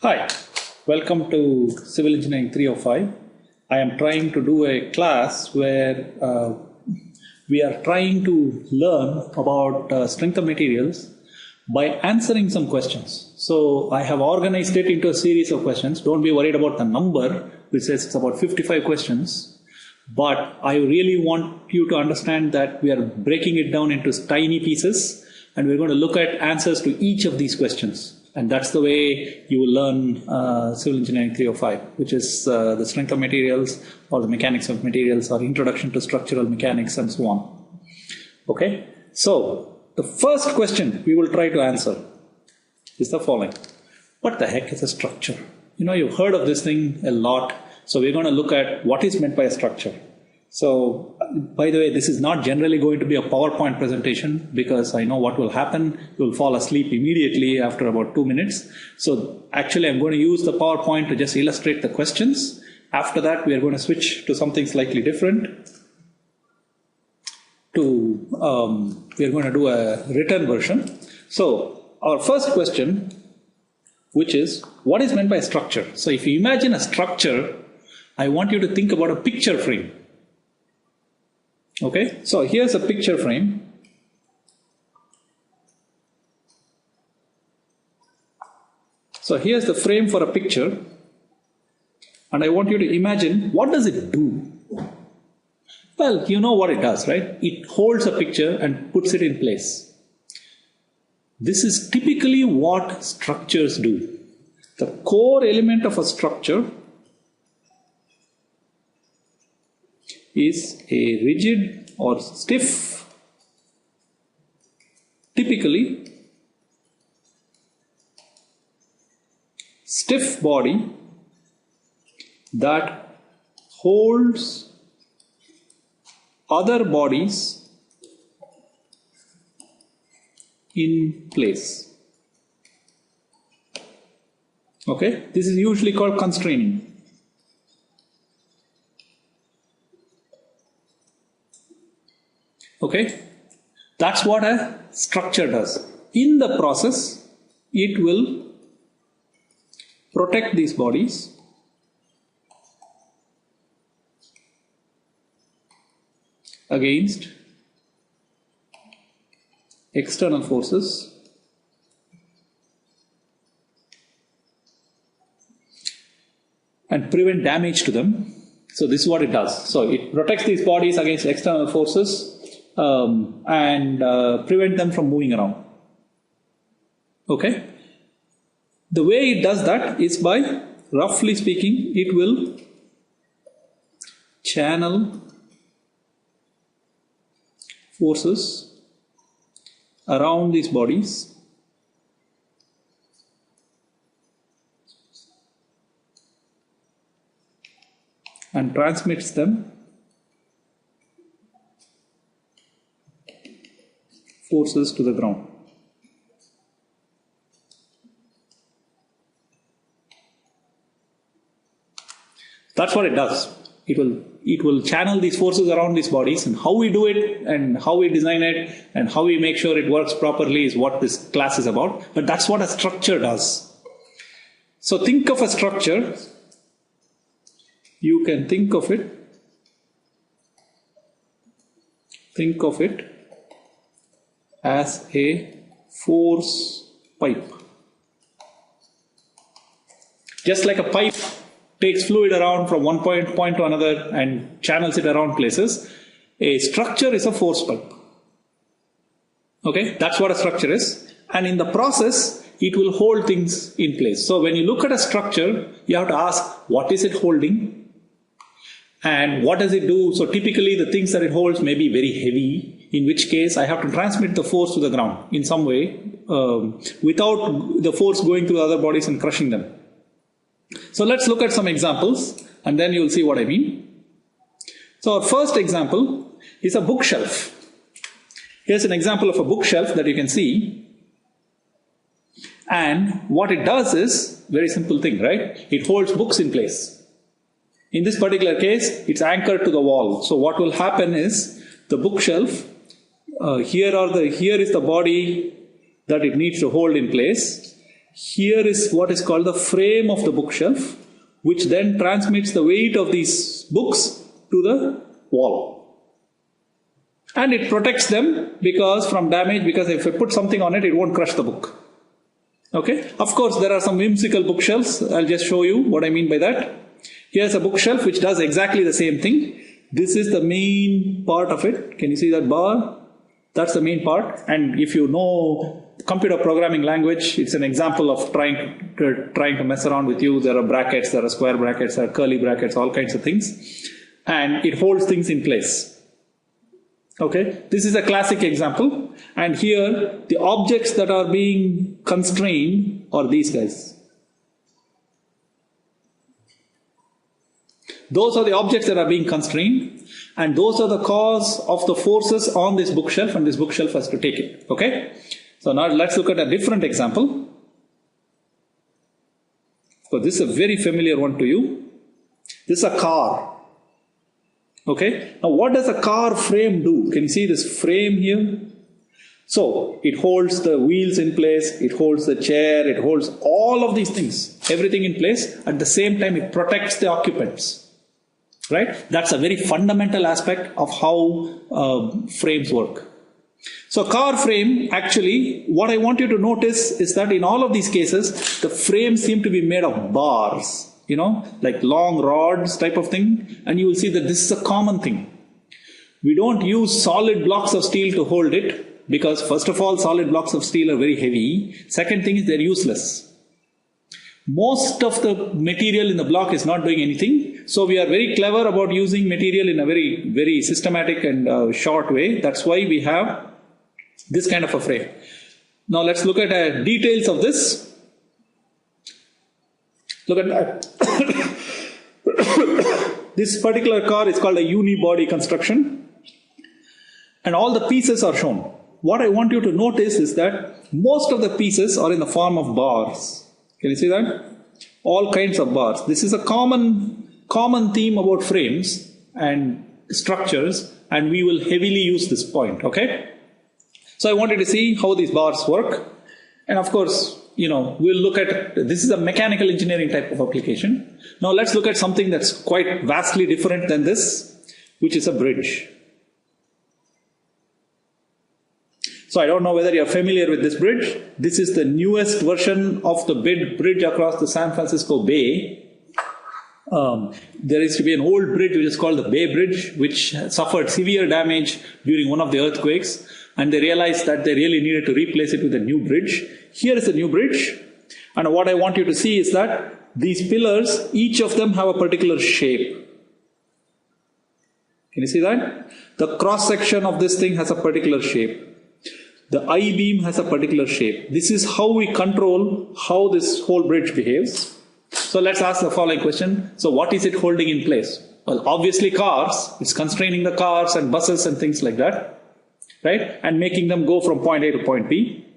Hi, welcome to Civil Engineering 305. I am trying to do a class where we are trying to learn about strength of materials by answering some questions. So I have organized it into a series of questions. Don't be worried about the number, which says it's about 55 questions. But I really want you to understand that we are breaking it down into tiny pieces and we're going to look at answers to each of these questions. And that's the way you will learn Civil Engineering 305, which is the strength of materials or the mechanics of materials or introduction to structural mechanics and so on. Okay, so the first question we will try to answer is the following. What the heck is a structure? You know, you've heard of this thing a lot. So we're going to look at what is meant by a structure. So, by the way, this is not generally going to be a PowerPoint presentation because I know what will happen. You'll fall asleep immediately after about 2 minutes. So, actually, I'm going to use the PowerPoint to just illustrate the questions. After that, we are going to switch to something slightly different. We are going to do a written version. So, our first question, which is, what is meant by a structure? So, if you imagine a structure, I want you to think about a picture frame. Okay, so here's a picture frame. So here's the frame for a picture. And I want you to imagine, what does it do? Well, you know what it does, right? It holds a picture and puts it in place. This is typically what structures do. The core element of a structure is a rigid or stiff, typically stiff body that holds other bodies in place. Okay, this is usually called constraining. Okay, that's what a structure does. In the process, it will protect these bodies against external forces and prevent damage to them. So this is what it does. So it protects these bodies against external forces and prevent them from moving around. Okay? The way it does that is by, roughly speaking, it will channel forces around these bodies and transmits them forces to the ground. That's what it does. It will channel these forces around these bodies, and how we do it and how we design it and how we make sure it works properly is what this class is about. But that's what a structure does. So think of a structure. You can think of it as a force pipe. Just like a pipe takes fluid around from one point to another and channels it around places, a structure is a force pipe. Okay, that's what a structure is. And in the process, it will hold things in place. So when you look at a structure, you have to ask, what is it holding? And what does it do? So typically the things that it holds may be very heavy, in which case I have to transmit the force to the ground in some way without the force going through other bodies and crushing them. So let's look at some examples and then you'll see what I mean. So our first example is a bookshelf. Here's an example of a bookshelf that you can see. And what it does is, very simple thing, right? It holds books in place. In this particular case, it's anchored to the wall. So what will happen is the bookshelf, here is the body that it needs to hold in place. Here is what is called the frame of the bookshelf, which then transmits the weight of these books to the wall. And it protects them from damage, because if I put something on it, it won't crush the book. Okay. Of course, there are some whimsical bookshelves. I'll just show you what I mean by that. Here's a bookshelf which does exactly the same thing. This is the main part of it. Can you see that bar? That's the main part. And if you know computer programming language, it's an example of trying to mess around with you. There are brackets, there are square brackets, there are curly brackets, all kinds of things. And it holds things in place. Okay, this is a classic example. And here, the objects that are being constrained are these guys. Those are the objects that are being constrained, and those are the cause of the forces on this bookshelf, and this bookshelf has to take it. Okay? So now let's look at a different example. So this is a very familiar one to you. This is a car. Okay? Now what does a car frame do? Can you see this frame here? So it holds the wheels in place, it holds the chair, it holds all of these things, everything in place. At the same time, it protects the occupants. Right? That's a very fundamental aspect of how frames work. So car frame, actually, what I want you to notice is that in all of these cases, the frames seem to be made of bars, like long rods type of thing. And you will see that this is a common thing. We don't use solid blocks of steel to hold it, because first of all, solid blocks of steel are very heavy. Second thing is they're useless. Most of the material in the block is not doing anything. So we are very clever about using material in a very, very systematic and short way. That's why we have this kind of a frame. Now let's look at details of this. Look at that. This particular car is called a unibody construction. And all the pieces are shown. What I want you to notice is that most of the pieces are in the form of bars. Can you see that? All kinds of bars. This is a common theme about frames and structures, and we will heavily use this point, okay? So I wanted to see how these bars work. And of course, we'll look at, this is a mechanical engineering type of application. Now let's look at something that's quite vastly different than this, which is a bridge. So I don't know whether you're familiar with this bridge. This is the newest version of the bridge across the San Francisco Bay. There used to be an old bridge which is called the Bay Bridge, which suffered severe damage during one of the earthquakes. And they realized that they really needed to replace it with a new bridge. Here is a new bridge. And what I want you to see is that these pillars, each of them have a particular shape. Can you see that? The cross section of this thing has a particular shape. The I-beam has a particular shape. This is how we control how this whole bridge behaves. So let's ask the following question. So what is it holding in place? Well, obviously cars. It's constraining the cars and buses and things like that, right? And making them go from point A to point B.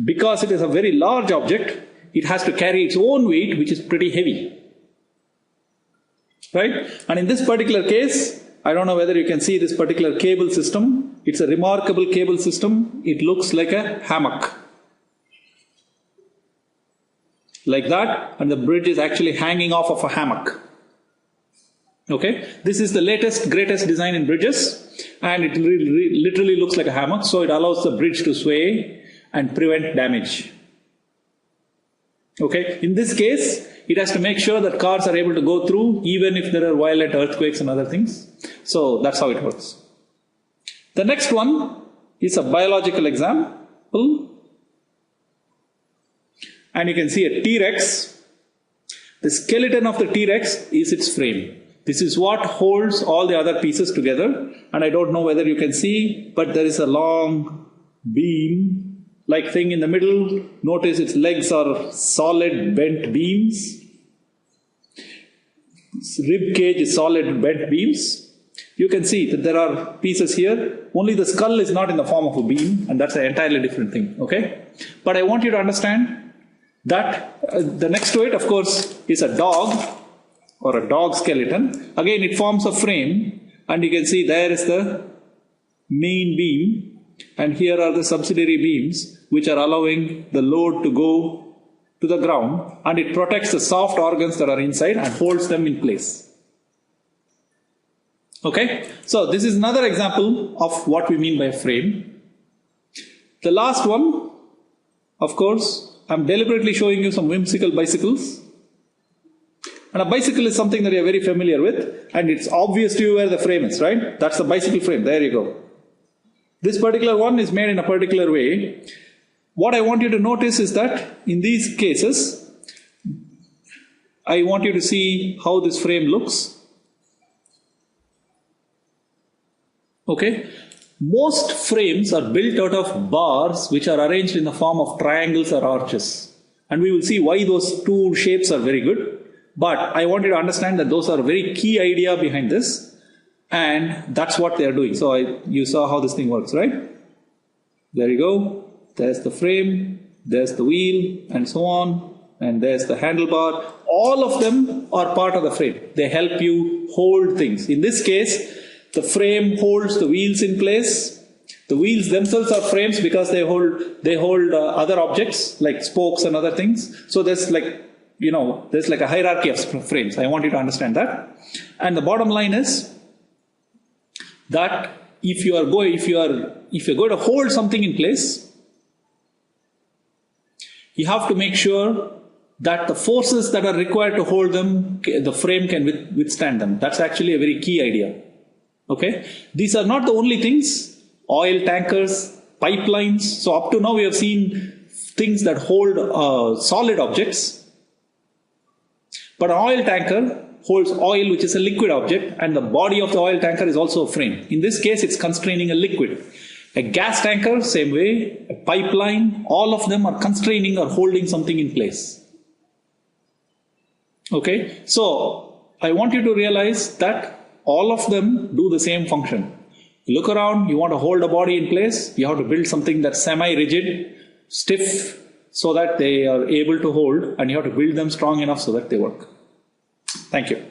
Because it is a very large object, it has to carry its own weight, which is pretty heavy, right? And in this particular case, I don't know whether you can see this particular cable system. It's a remarkable cable system. It looks like a hammock. Like that, and the bridge is actually hanging off of a hammock. Okay, this is the latest, greatest design in bridges, and it literally looks like a hammock, so it allows the bridge to sway and prevent damage. Okay, in this case, it has to make sure that cars are able to go through even if there are violent earthquakes and other things. So that's how it works. The next one is a biological example. And you can see a T-Rex. The skeleton of the T-Rex is its frame. This is what holds all the other pieces together. And I don't know whether you can see, but there is a long beam-like thing in the middle. Notice its legs are solid bent beams. Its rib cage is solid bent beams. You can see that there are pieces here. Only the skull is not in the form of a beam, and that's an entirely different thing. Okay? But I want you to understand that the next to it, of course, is a dog or a dog skeleton. Again, it forms a frame, and you can see there is the main beam, and here are the subsidiary beams which are allowing the load to go to the ground, and it protects the soft organs that are inside and holds them in place. Okay, so this is another example of what we mean by a frame. The last one, of course, I'm deliberately showing you some whimsical bicycles. And a bicycle is something that you're very familiar with, and it's obvious to you where the frame is, right? That's the bicycle frame, there you go. This particular one is made in a particular way. What I want you to notice is that in these cases, I want you to see how this frame looks. Okay, most frames are built out of bars which are arranged in the form of triangles or arches. And we will see why those two shapes are very good. But I want you to understand that those are a very key idea behind this. And that's what they are doing. So you saw how this thing works, right? There you go. There's the frame, there's the wheel, and so on. And there's the handlebar. All of them are part of the frame. They help you hold things. In this case, the frame holds the wheels in place. The wheels themselves are frames because they hold other objects like spokes and other things. So there's like a hierarchy of frames. I want you to understand that. And the bottom line is that if you're going to hold something in place, you have to make sure that the forces that are required to hold them, the frame can withstand them. That's actually a very key idea. Okay, these are not the only things. Oil tankers, pipelines. So up to now we have seen things that hold solid objects. But an oil tanker holds oil, which is a liquid object, and the body of the oil tanker is also a frame. In this case, it's constraining a liquid. A gas tanker, same way. A pipeline, all of them are constraining or holding something in place. Okay, so I want you to realize that all of them do the same function. You look around, you want to hold a body in place, you have to build something that's semi-rigid, stiff, so that they are able to hold, and you have to build them strong enough so that they work. Thank you.